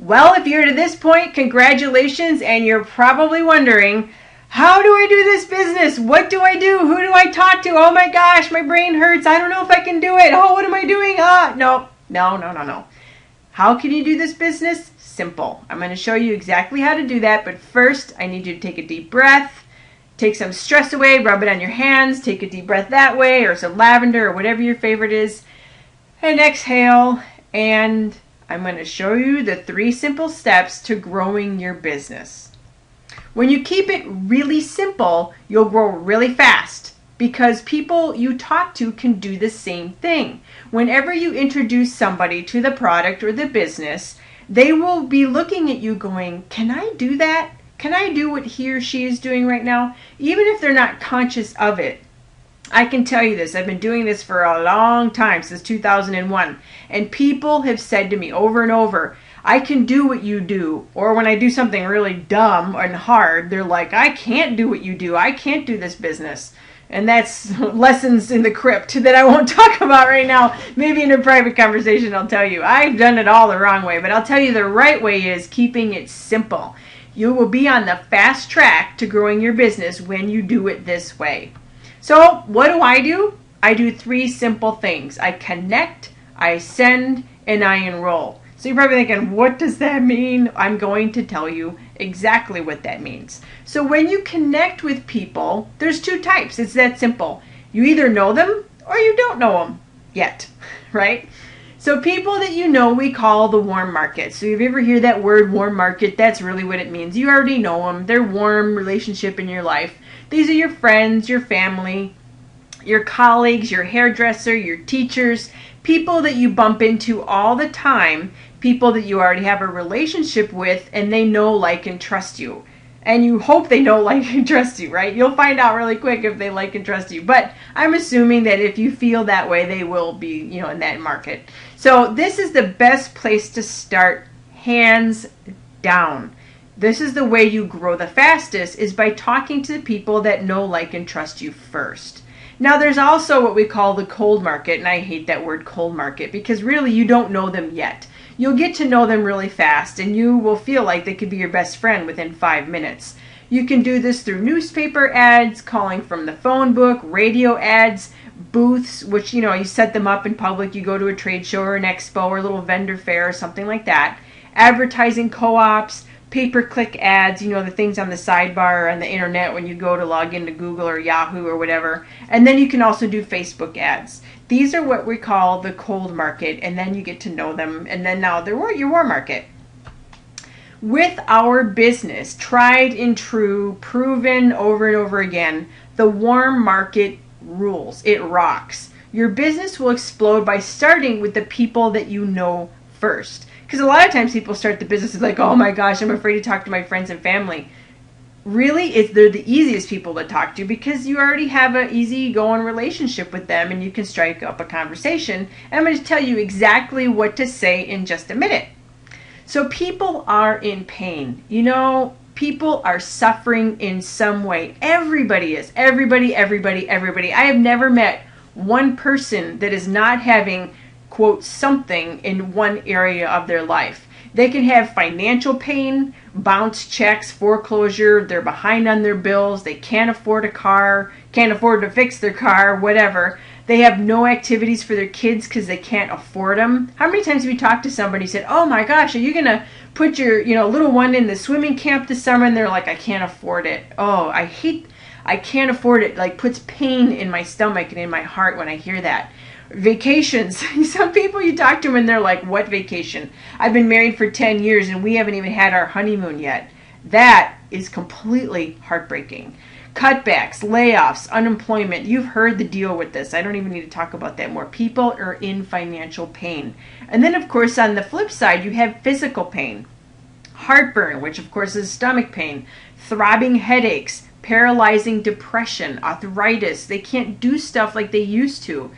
Well, if you're to this point, congratulations, and you're probably wondering, how do I do this business? What do I do? Who do I talk to? Oh my gosh, my brain hurts. I don't know if I can do it. Oh, what am I doing? No. How can you do this business? Simple. I'm going to show you exactly how to do that, but first I need you to take a deep breath, take some stress away, rub it on your hands, take a deep breath that way, or some lavender, or whatever your favorite is, and exhale, and I'm going to show you the 3 simple steps to growing your business. When you keep it really simple, you'll grow really fast because people you talk to can do the same thing. Whenever you introduce somebody to the product or the business, they will be looking at you going, can I do that? Can I do what he or she is doing right now? Even if they're not conscious of it. I can tell you this, I've been doing this for a long time, since 2001, and people have said to me over and over, I can do what you do. Or when I do something really dumb and hard, they're like, I can't do what you do. I can't do this business. And that's lessons in the crypt that I won't talk about right now. Maybe in a private conversation I'll tell you. I've done it all the wrong way, but I'll tell you the right way is keeping it simple. You will be on the fast track to growing your business when you do it this way. So what do? I do 3 simple things. I connect, I send, and I enroll. So you're probably thinking, what does that mean? I'm going to tell you exactly what that means. So when you connect with people, there's 2 types. It's that simple. You either know them or you don't know them yet, right? So people that you know we call the warm market. So if you ever hear that word warm market, that's really what it means. You already know them. They're warm relationship in your life. These are your friends, your family, your colleagues, your hairdresser, your teachers, people that you bump into all the time, people that you already have a relationship with, and they know, like, and trust you. And you hope they know, like, and trust you, right? You'll find out really quick if they like and trust you. But I'm assuming that if you feel that way, they will be, in that market. So this is the best place to start, hands down. This is the way you grow the fastest, is by talking to the people that know, like, and trust you first. Now, there's also what we call the cold market, and I hate that word cold market because really you don't know them yet. You'll get to know them really fast, and you will feel like they could be your best friend within 5 minutes. You can do this through newspaper ads, calling from the phone book, radio ads, booths, which, you set them up in public. You go to a trade show or an expo or a little vendor fair or something like that. Advertising co-ops, pay-per-click ads, the things on the sidebar or on the internet when you go to log into Google or Yahoo or whatever. And then you can also do Facebook ads. These are what we call the cold market, and then you get to know them, and then now they're your warm market. With our business, tried and true, proven over and over again, the warm market rules. It rocks. Your business will explode by starting with the people that you know first. Because a lot of times people start the business like, oh my gosh, I'm afraid to talk to my friends and family. Really, they're the easiest people to talk to because you already have an easy-going relationship with them and you can strike up a conversation. And I'm going to tell you exactly what to say in just a minute. So people are in pain. People are suffering in some way. Everybody is. Everybody. I have never met one person that is not having, quote, something in one area of their life. They can have financial pain, bounce checks, foreclosure, they're behind on their bills, they can't afford a car, can't afford to fix their car, whatever. They have no activities for their kids because they can't afford them. How many times have you talked to somebody who said, oh my gosh, are you going to put your little one in the swimming camp this summer? And they're like, I can't afford it. Oh, I can't afford it. Like, puts pain in my stomach and in my heart when I hear that. Vacations. Some people you talk to and they're like, what vacation? I've been married for 10 years and we haven't even had our honeymoon yet. That is completely heartbreaking. Cutbacks, layoffs, unemployment. You've heard the deal with this. I don't even need to talk about that more. People are in financial pain. And then, of course, on the flip side, you have physical pain. Heartburn, which, of course, is stomach pain. Throbbing headaches. Paralyzing depression. Arthritis. They can't do stuff like they used to.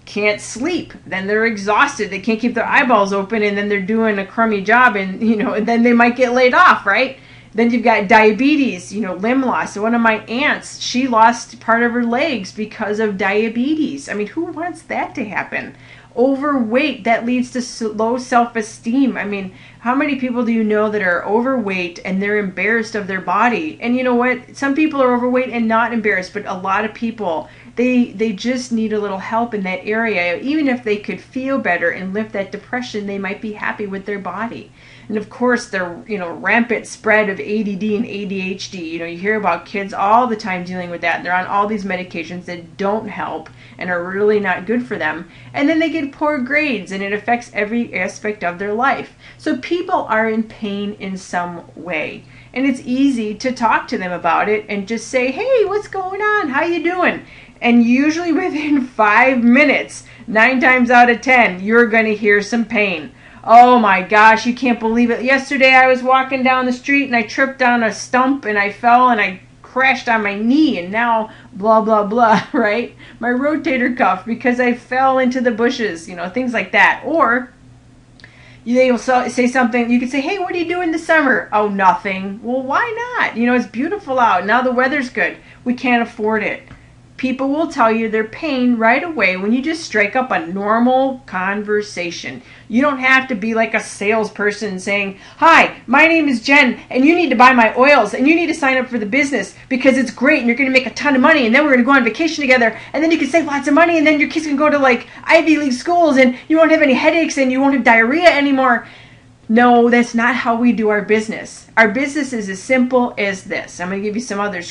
Can't sleep, then they're exhausted, they can't keep their eyeballs open, and then they're doing a crummy job, and and then they might get laid off, right? Then you've got diabetes, limb loss. So one of my aunts, she lost part of her legs because of diabetes. I mean, who wants that to happen? Overweight, that leads to low self-esteem. I mean, how many people do you know that are overweight and they're embarrassed of their body? And you know what? Some people are overweight and not embarrassed, but a lot of people, they just need a little help in that area. Even if they could feel better and lift that depression, they might be happy with their body. And of course, the rampant spread of ADD and ADHD. You hear about kids all the time dealing with that. And they're on all these medications that don't help and are really not good for them. And then they get poor grades, and it affects every aspect of their life. So people are in pain in some way. And it's easy to talk to them about it and just say, hey, what's going on? How you doing? And usually within 5 minutes, 9 times out of 10, you're going to hear some pain. Oh my gosh, you can't believe it. Yesterday I was walking down the street and I tripped on a stump and I fell and I crashed on my knee, and now blah, blah, blah, right? My rotator cuff because I fell into the bushes, things like that. Or they will say something, you could say, hey, what are you doing this summer? Oh, nothing. Well, why not? It's beautiful out. Now the weather's good. We can't afford it. People will tell you their pain right away when you just strike up a normal conversation. You don't have to be like a salesperson saying, hi, my name is Jen, and you need to buy my oils, and you need to sign up for the business because it's great, and you're going to make a ton of money, and then we're going to go on vacation together, and then you can save lots of money, and then your kids can go to like Ivy League schools, and you won't have any headaches, and you won't have diarrhea anymore. No, that's not how we do our business. Our business is as simple as this. I'm going to give you some other,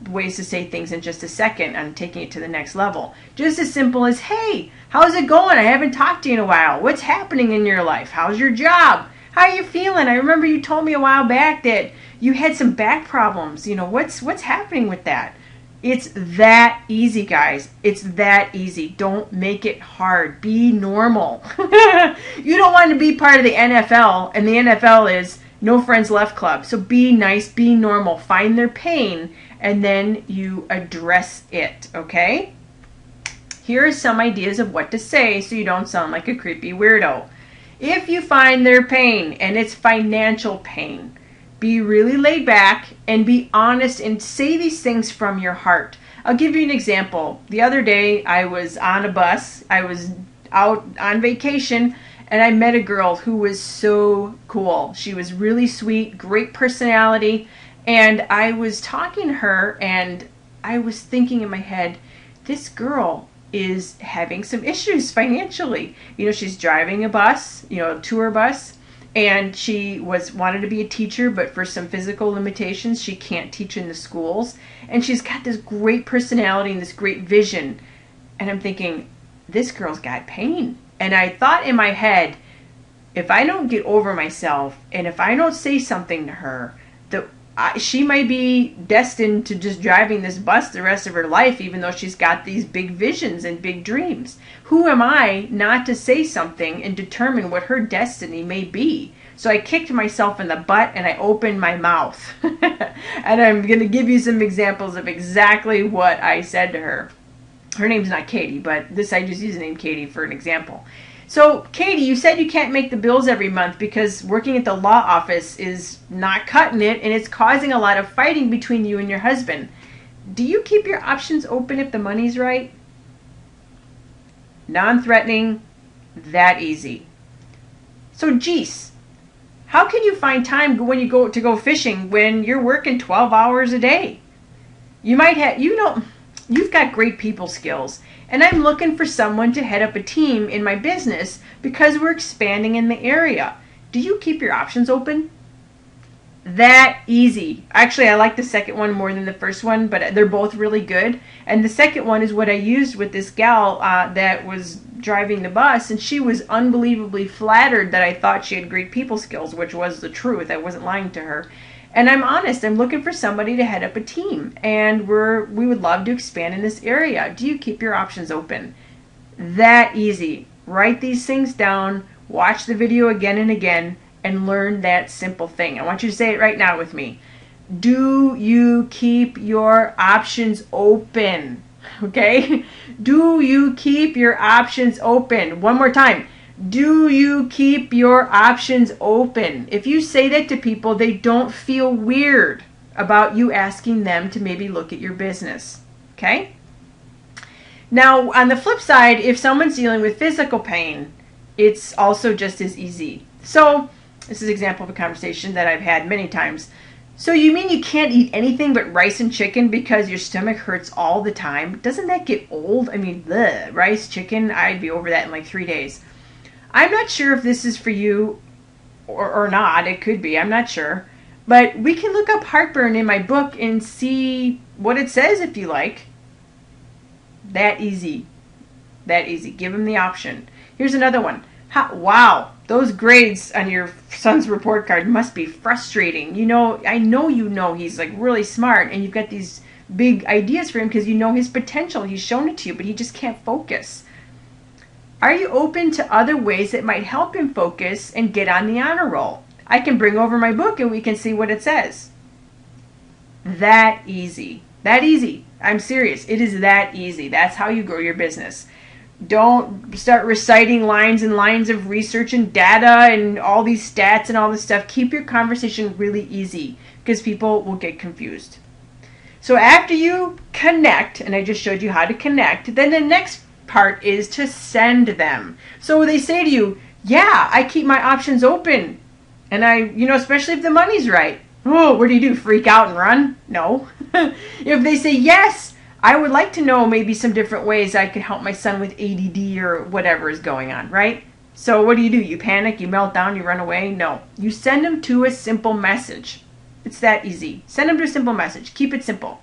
ways to say things in just a second. I'm taking it to the next level. Just as simple as, hey, how's it going? I haven't talked to you in a while. What's happening in your life? How's your job? How are you feeling? I remember you told me a while back that you had some back problems. What's happening with that? It's that easy, guys. It's that easy. Don't make it hard. Be normal. You don't want to be part of the NFL, and the NFL is no friends left club. So be nice, be normal. Find their pain, and then you address it, okay? Here are some ideas of what to say so you don't sound like a creepy weirdo. If you find their pain, and it's financial pain, be really laid back and be honest and say these things from your heart. I'll give you an example. The other day I was on a bus. I was out on vacation and I met a girl who was so cool. She was really sweet, great personality, and I was talking to her and I was thinking in my head, this girl is having some issues financially. She's driving a bus, a tour bus. And she wanted to be a teacher, but for some physical limitations, she can't teach in the schools. And she's got this great personality and this great vision. And I'm thinking, this girl's got pain. And I thought in my head, if I don't get over myself and if I don't say something to her, she might be destined to just driving this bus the rest of her life, even though she's got these big visions and big dreams. Who am I not to say something and determine what her destiny may be? So I kicked myself in the butt and I opened my mouth. And I'm going to give you some examples of exactly what I said to her. Her name's not Katie, but I just use the name Katie for an example. So, Katie, you said you can't make the bills every month because working at the law office is not cutting it and it's causing a lot of fighting between you and your husband. Do you keep your options open if the money's right? Non-threatening, that easy. So, geez, how can you find time when you go to go fishing when you're working 12 hours a day? You might have, you've got great people skills. And I'm looking for someone to head up a team in my business because we're expanding in the area. Do you keep your options open? That easy. Actually, I like the second one more than the first one, but they're both really good. And the second one is what I used with this gal that was driving the bus, and she was unbelievably flattered that I thought she had great people skills, which was the truth. I wasn't lying to her. And I'm honest, I'm looking for somebody to head up a team, and we would love to expand in this area. Do you keep your options open? That easy. Write these things down, watch the video again and again, and learn that simple thing. I want you to say it right now with me. Do you keep your options open? Okay? Do you keep your options open? One more time. Do you keep your options open? If you say that to people, they don't feel weird about you asking them to maybe look at your business. Okay? Now, on the flip side, if someone's dealing with physical pain, it's also just as easy. So, this is an example of a conversation that I've had many times. So you mean you can't eat anything but rice and chicken because your stomach hurts all the time? Doesn't that get old? I mean, bleh, rice, chicken, I'd be over that in like 3 days. I'm not sure if this is for you or not. It could be. I'm not sure. But we can look up heartburn in my book and see what it says if you like. That easy. That easy. Give them the option. Here's another one. Wow, those grades on your son's report card must be frustrating. You know, I know you know he's like really smart and you've got these big ideas for him because you know his potential. He's shown it to you, but he just can't focus. Are you open to other ways that might help him focus and get on the honor roll? I can bring over my book and we can see what it says. That easy. That easy. I'm serious. It is that easy. That's how you grow your business. Don't start reciting lines and lines of research and data and all these stats and all this stuff. Keep your conversation really easy because people will get confused. So after you connect, and I just showed you how to connect, then the next part is to send them. So they say to you, yeah, I keep my options open. And especially if the money's right. Oh, what do? Freak out and run? No. If they say, yes, I would like to know maybe some different ways I could help my son with ADD or whatever is going on, right? So what do? You panic, you melt down, you run away? No. You send them to a simple message. It's that easy. Send them to a simple message. Keep it simple.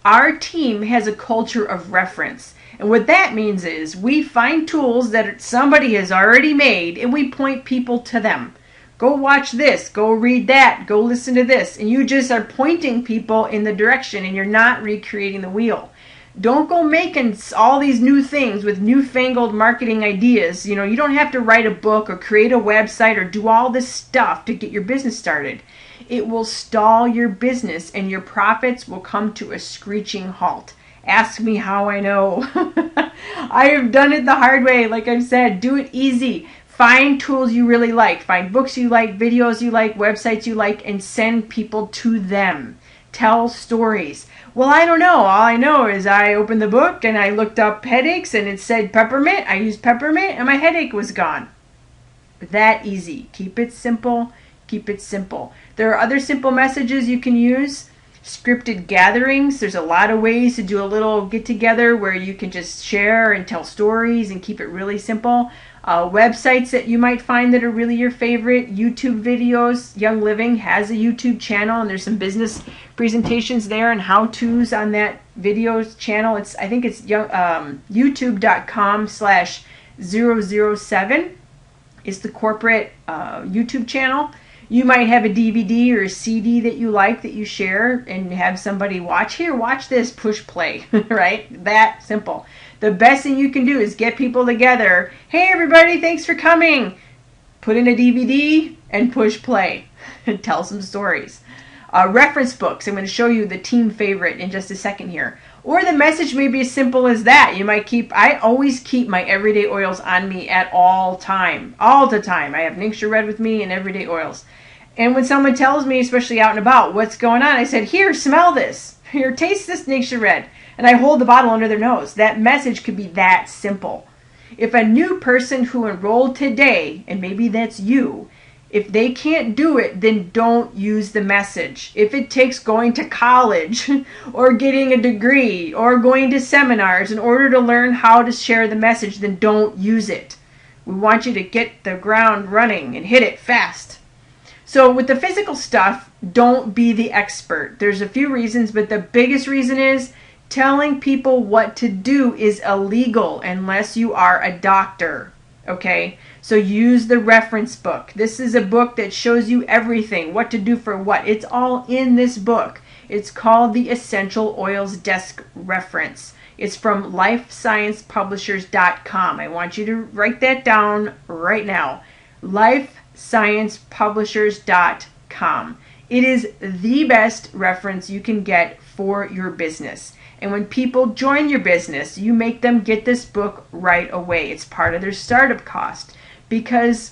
Our team has a culture of reference. And what that means is we find tools that somebody has already made and we point people to them. Go watch this, go read that, go listen to this. And you just are pointing people in the direction and you're not recreating the wheel. Don't go making all these new things with newfangled marketing ideas. You don't have to write a book or create a website or do all this stuff to get your business started. It will stall your business and your profits will come to a screeching halt. Ask me how I know. I have done it the hard way. Like I've said, do it easy. Find tools you really like. Find books you like, videos you like, websites you like, and send people to them. Tell stories. Well, I don't know. All I know is I opened the book and I looked up headaches and it said peppermint. I used peppermint and my headache was gone. That easy. Keep it simple. Keep it simple. There are other simple messages you can use. Scripted gatherings. There's a lot of ways to do a little get together where you can just share and tell stories and keep it really simple. Websites that you might find that are really your favorite. YouTube videos. Young Living has a YouTube channel and there's some business presentations there and how-tos on that videos channel. I think it's youtube.com/007 is the corporate YouTube channel. You might have a DVD or a CD that you like that you share and have somebody watch. Here, watch this, push play, right? That simple. The best thing you can do is get people together. Hey, everybody, thanks for coming. Put in a DVD and push play and tell some stories. Reference books. I'm going to show you the team favorite in just a second here. Or the message may be as simple as that. I always keep my everyday oils on me at all time. All the time. I have Ningxia Red with me and everyday oils. And when someone tells me, especially out and about, what's going on, I said, here, smell this. Here, taste this Ningxia Red. And I hold the bottle under their nose. That message could be that simple. If a new person who enrolled today, and maybe that's you, if they can't do it, then don't use the message. If it takes going to college or getting a degree or going to seminars in order to learn how to share the message, then don't use it. We want you to get the ground running and hit it fast. So with the physical stuff, don't be the expert. There's a few reasons, but the biggest reason is telling people what to do is illegal unless you are a doctor. Okay? So use the reference book. This is a book that shows you everything, what to do for what. It's all in this book. It's called the Essential Oils Desk Reference. It's from lifesciencepublishers.com. I want you to write that down right now. lifesciencepublishers.com. It is the best reference you can get for your business. And when people join your business, you make them get this book right away. It's part of their startup cost because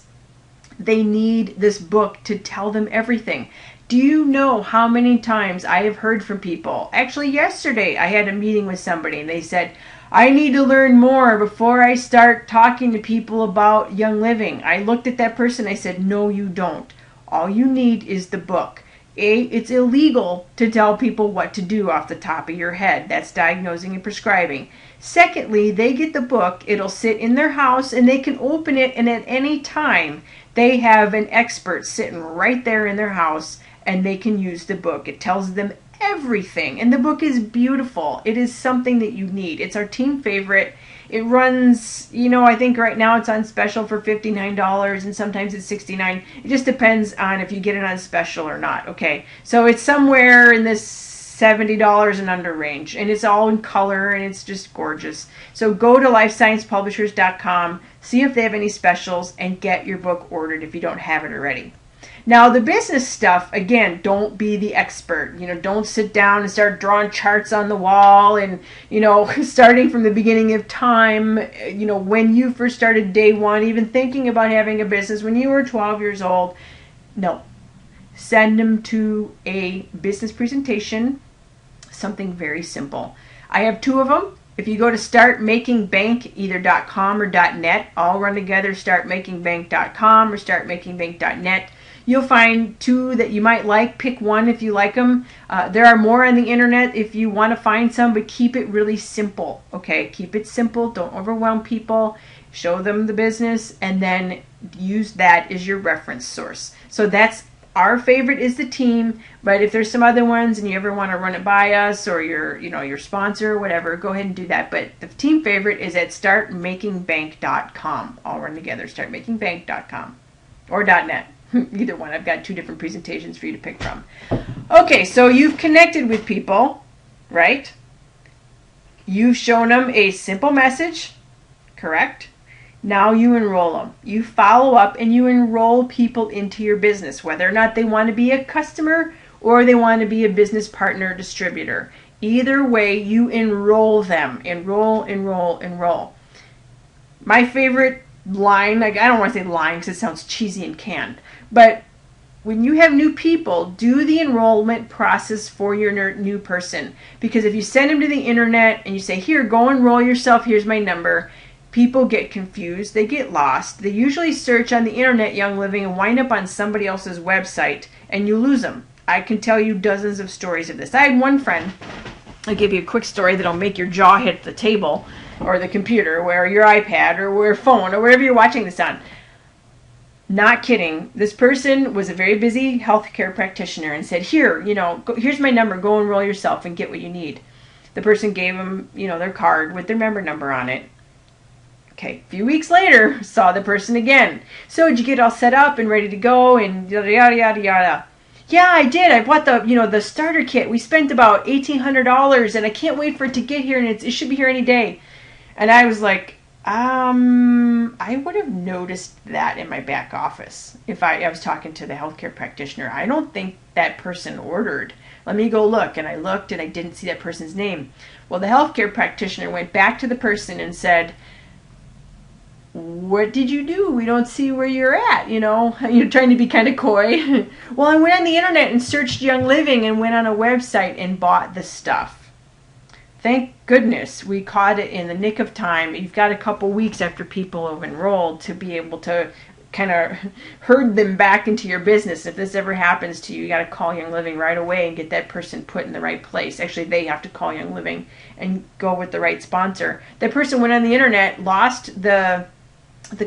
They need this book to tell them everything. Do you know how many times I have heard from people? Actually, yesterday I had a meeting with somebody and they said, I need to learn more before I start talking to people about Young Living. I looked at that person, I said, no, you don't. All you need is the book. It's illegal to tell people what to do off the top of your head. That's diagnosing and prescribing. Secondly, they get the book, it'll sit in their house and they can open it, and at any time they have an expert sitting right there in their house and they can use the book. It tells them everything, and the book is beautiful. It is something that you need. It's our team favorite. It runs, I think right now it's on special for $59 and sometimes it's $69. It just depends on if you get it on special or not. Okay, so it's somewhere in this $70 and under range, and it's all in color and it's just gorgeous. So go to lifesciencepublishers.com, see if they have any specials, and get your book ordered if you don't have it already. Now, the business stuff, again, don't be the expert. Don't sit down and start drawing charts on the wall and, starting from the beginning of time, when you first started day one, even thinking about having a business when you were 12 years old. No. Send them to a business presentation, something very simple. I have 2 of them. If you go to startmakingbank, either .com or .net, all run together, startmakingbank.com or startmakingbank.net. You'll find 2 that you might like. Pick one if you like them. There are more on the internet if you want to find some, but keep it really simple. Okay, keep it simple. Don't overwhelm people. Show them the business, and then use that as your reference source. So that's our favorite is the team, but if there's some other ones and you ever want to run it by us or your sponsor or whatever, go ahead and do that. But the team favorite is at startmakingbank.com. All run together, startmakingbank.com or .net. Either one. I've got 2 different presentations for you to pick from. Okay, so you've connected with people, right? You've shown them a simple message, correct? Now you enroll them. You follow up and you enroll people into your business, whether or not they want to be a customer or they want to be a business partner or distributor. Either way, you enroll them. Enroll, enroll, enroll. My favorite line, I don't want to say line because it sounds cheesy and canned, but when you have new people, do the enrollment process for your new person. Because if you send them to the internet and you say, here, go enroll yourself, here's my number, people get confused, they get lost. They usually search on the internet Young Living and wind up on somebody else's website, and you lose them. I can tell you dozens of stories of this. I had one friend, I'll give you a quick story that'll make your jaw hit the table or the computer or your iPad or your phone or wherever you're watching this on. Not kidding. This person was a very busy healthcare practitioner and said, here, here's my number. Go enroll yourself and get what you need. The person gave them, their card with their member number on it. Okay, a few weeks later, saw the person again. So did you get all set up and ready to go and yada, yada, yada, yada. Yeah, I did. I bought the starter kit. We spent about $1,800 and I can't wait for it to get here, and it should be here any day. And I was like, I would have noticed that in my back office if I was talking to the healthcare practitioner. I don't think that person ordered. Let me go look. And I looked and I didn't see that person's name. Well, the healthcare practitioner went back to the person and said, what did you do? We don't see where you're at. You're trying to be kind of coy. Well, I went on the internet and searched Young Living and went on a website and bought the stuff. Thank goodness we caught it in the nick of time. You've got a couple weeks after people have enrolled to be able to kind of herd them back into your business. If this ever happens to you, you got to call Young Living right away and get that person put in the right place. Actually, they have to call Young Living and go with the right sponsor. That person went on the internet, lost the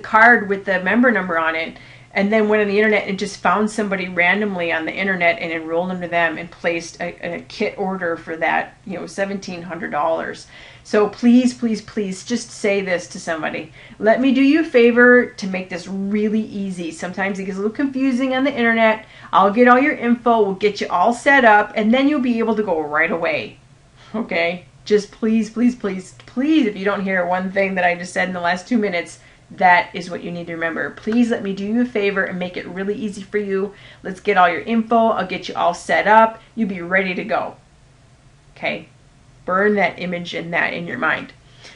card with the member number on it, and then went on the internet and just found somebody randomly on the internet and enrolled them to them and placed a kit order for that, $1,700. So please, please, please just say this to somebody. Let me do you a favor to make this really easy. Sometimes it gets a little confusing on the internet. I'll get all your info. We'll get you all set up, and then you'll be able to go right away. Okay? Just please, please, please, please, if you don't hear one thing that I just said in the last 2 minutes, that is what you need to remember. Please let me do you a favor and make it really easy for you. Let's get all your info. I'll get you all set up. You'll be ready to go. Okay? Burn that image and that in your mind.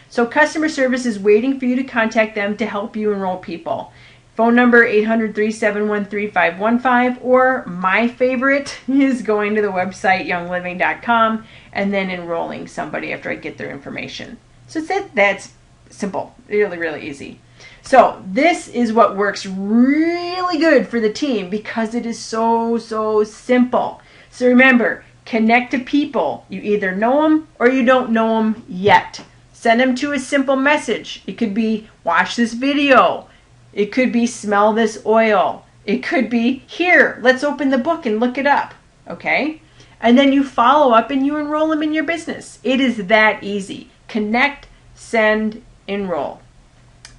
So customer service is waiting for you to contact them to help you enroll people. Phone number 800-371-3515, or my favorite is going to the website youngliving.com and then enrolling somebody after I get their information. So that's simple, really, really easy. So this is what works really good for the team because it is so simple. So remember, connect to people. You either know them or you don't know them yet. Send them to a simple message. It could be, watch this video. It could be, smell this oil. It could be, here, let's open the book and look it up. Okay? And then you follow up and you enroll them in your business. It is that easy. Connect, send, enroll.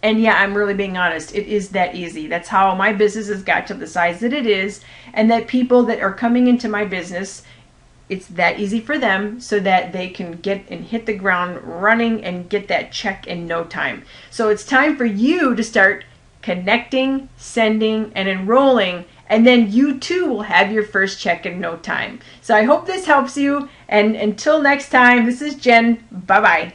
And yeah, I'm really being honest. It is that easy. That's how my business has got to the size that it is. And that people that are coming into my business, it's that easy for them so that they can get and hit the ground running and get that check in no time. So it's time for you to start connecting, sending, and enrolling, and then you too will have your first check in no time. So I hope this helps you, and until next time, this is Jen. Bye-bye.